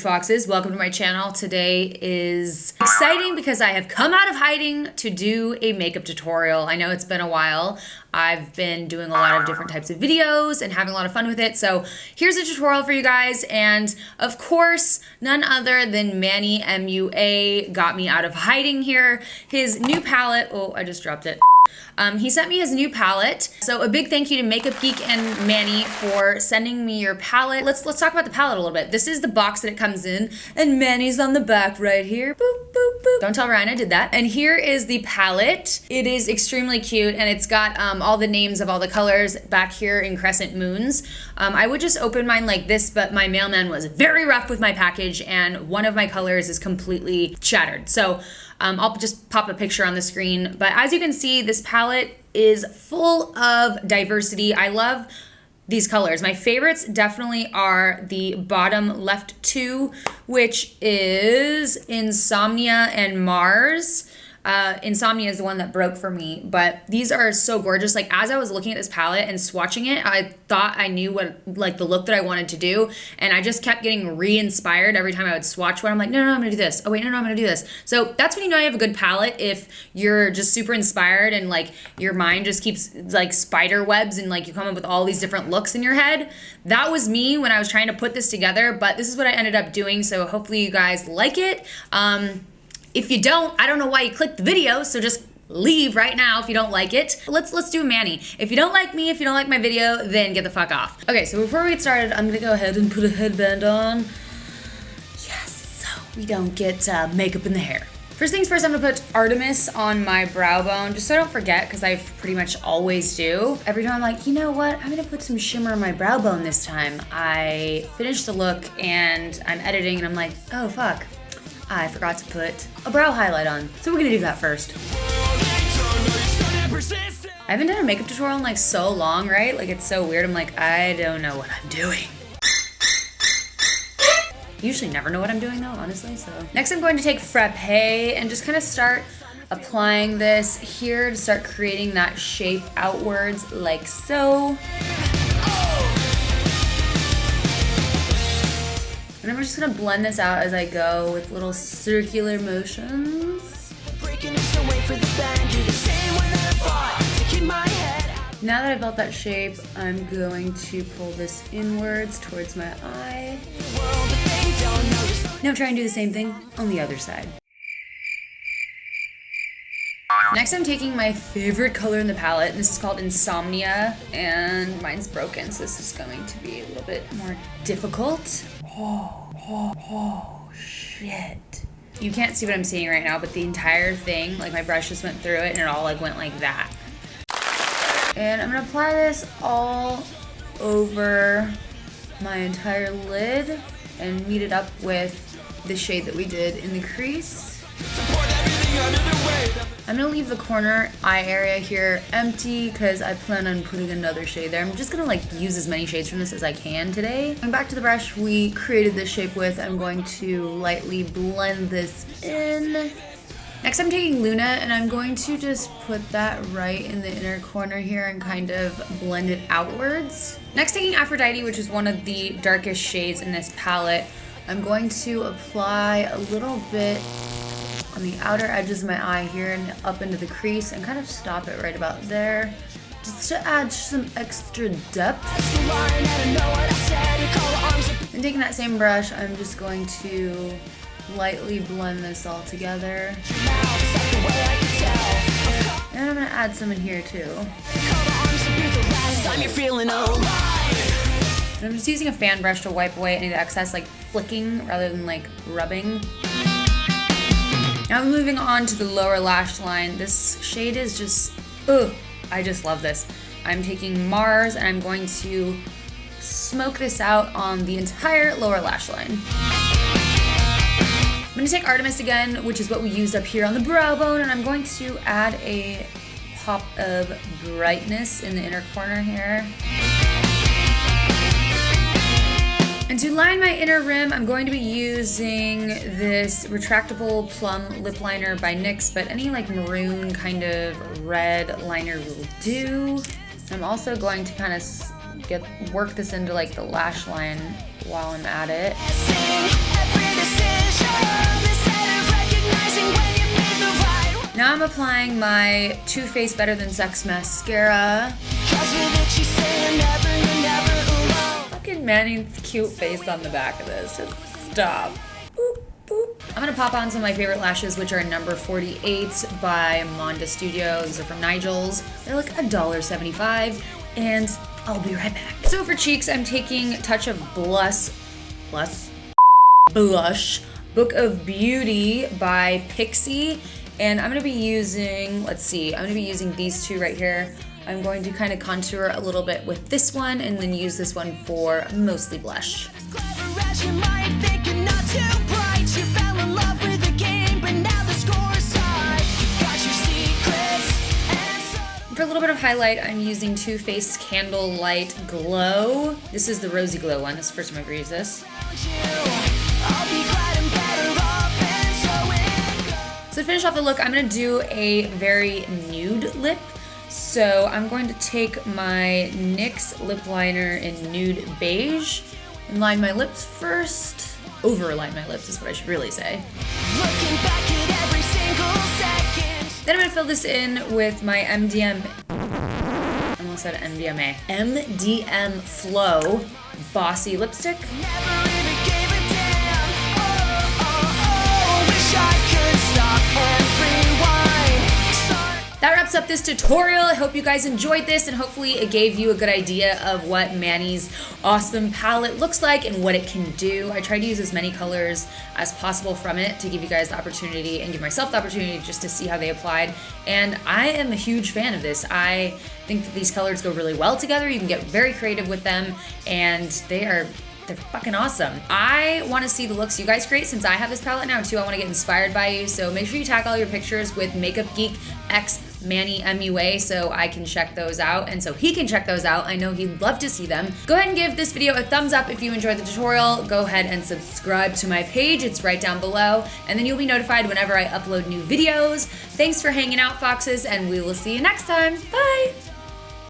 Foxes, welcome to my channel. Today is exciting because I have come out of hiding to do a makeup tutorial. I know it's been a while. I've been doing a lot of different types of videos and having a lot of fun with it. So here's a tutorial for you guys. And of course, none other than Manny MUA got me out of hiding here. His new palette, oh, I just dropped it. He sent me his new palette. So a big thank you to Makeup Geek and Manny for sending me your palette. Let's talk about the palette a little bit. This is the box that it comes in, and Manny's on the back right here. Boop, boop, boop. Don't tell Ryan I did that. And here is the palette. It is extremely cute, and it's got all the names of all the colors back here in crescent moons. I would just open mine like this, but my mailman was very rough with my package, and one of my colors is completely shattered. So I'll just pop a picture on the screen. But as you can see, this palette is full of diversity. I love these colors. My favorites definitely are the bottom left two, which is Insomnia and Mars. Insomnia is the one that broke for me, but these are so gorgeous. Like, as I was looking at this palette and swatching it, I thought I knew what, like, the look that I wanted to do, and I just kept getting re-inspired every time I would swatch one. I'm like, no, I'm gonna do this. Oh wait, no, I'm gonna do this. So that's when you know you have a good palette, if you're just super inspired and like your mind just keeps like spider webs and like you come up with all these different looks in your head. That was me when I was trying to put this together, but this is what I ended up doing. So hopefully you guys like it. If you don't, I don't know why you clicked the video, so just leave right now if you don't like it. Let's do Manny. If you don't like me, if you don't like my video, then get the fuck off. Okay, so before we get started, I'm gonna go ahead and put a headband on. Yes, so we don't get makeup in the hair. First things first, I'm gonna put Artemis on my brow bone, just so I don't forget, because I pretty much always do. Every time I'm like, you know what, I'm gonna put some shimmer on my brow bone this time. I finish the look and I'm editing and I'm like, oh fuck, I forgot to put a brow highlight on. So we're gonna do that first. I haven't done a makeup tutorial in like so long, right? Like, it's so weird. I'm like, I don't know what I'm doing. Usually never know what I'm doing though, honestly, so. Next I'm going to take Frappe and just kind of start applying this here to start creating that shape outwards like so. And I'm just gonna blend this out as I go with little circular motions. Now that I've built that shape, I'm going to pull this inwards towards my eye. Now try and do the same thing on the other side. Next I'm taking my favorite color in the palette, and this is called Insomnia, and mine's broken, so this is going to be a little bit more difficult. Oh, shit. You can't see what I'm seeing right now, but the entire thing, like my brush just went through it and it all like went like that. And I'm gonna apply this all over my entire lid and meet it up with the shade that we did in the crease. I'm gonna leave the corner eye area here empty because I plan on putting another shade there. I'm just gonna like use as many shades from this as I can today. Going back to the brush we created this shape with, I'm going to lightly blend this in. Next I'm taking Luna and I'm going to just put that right in the inner corner here and kind of blend it outwards. Next taking Aphrodite, which is one of the darkest shades in this palette, I'm going to apply a little bit on the outer edges of my eye here and up into the crease and kind of stop it right about there, just to add some extra depth. And taking that same brush, I'm just going to lightly blend this all together. And I'm gonna add some in here too. And I'm just using a fan brush to wipe away any of the excess, like flicking rather than like rubbing. Now moving on to the lower lash line. This shade is just, ugh, I just love this. I'm taking Mars and I'm going to smoke this out on the entire lower lash line. I'm gonna take Artemis again, which is what we used up here on the brow bone, and I'm going to add a pop of brightness in the inner corner here. And to line my inner rim, I'm going to be using this retractable plum lip liner by NYX, but any like maroon kind of red liner will do. I'm also going to kind of work this into like the lash line while I'm at it. Now I'm applying my Too Faced Better Than Sex mascara. Fucking Manny's cute face on the back of this. Just stop. Boop, boop. I'm gonna pop on some of my favorite lashes, which are number 48 by Monda Studio. These are from Nigel's. They're like $1.75, and I'll be right back. So for cheeks, I'm taking Touch of Blush, Book of Beauty by Pixi. And I'm gonna be using, let's see, I'm gonna be using these two right here. I'm going to kind of contour a little bit with this one and then use this one for mostly blush. For a little bit of highlight, I'm using Too Faced Candle Light Glow. This is the Rosy Glow one. This is the first time I've used this. So to finish off the look, I'm gonna do a very nude lip. So I'm going to take my NYX lip liner in nude beige and line my lips first. Overline my lips is what I should really say. Looking back at every single second. Then I'm gonna fill this in with my I almost said MDMA. MDM Flow Bossy Lipstick. That wraps up this tutorial. I hope you guys enjoyed this and hopefully it gave you a good idea of what Manny's awesome palette looks like and what it can do. I tried to use as many colors as possible from it to give you guys the opportunity and give myself the opportunity just to see how they applied. And I am a huge fan of this. I think that these colors go really well together. You can get very creative with them and they're fucking awesome. I want to see the looks you guys create since I have this palette now too. I want to get inspired by you. So make sure you tag all your pictures with Makeup Geek X Manny MUA so I can check those out and so he can check those out. I know he'd love to see them. Go ahead and give this video a thumbs up if you enjoyed the tutorial. Go ahead and subscribe to my page. It's right down below. And then you'll be notified whenever I upload new videos. Thanks for hanging out, Foxes, and we will see you next time. Bye!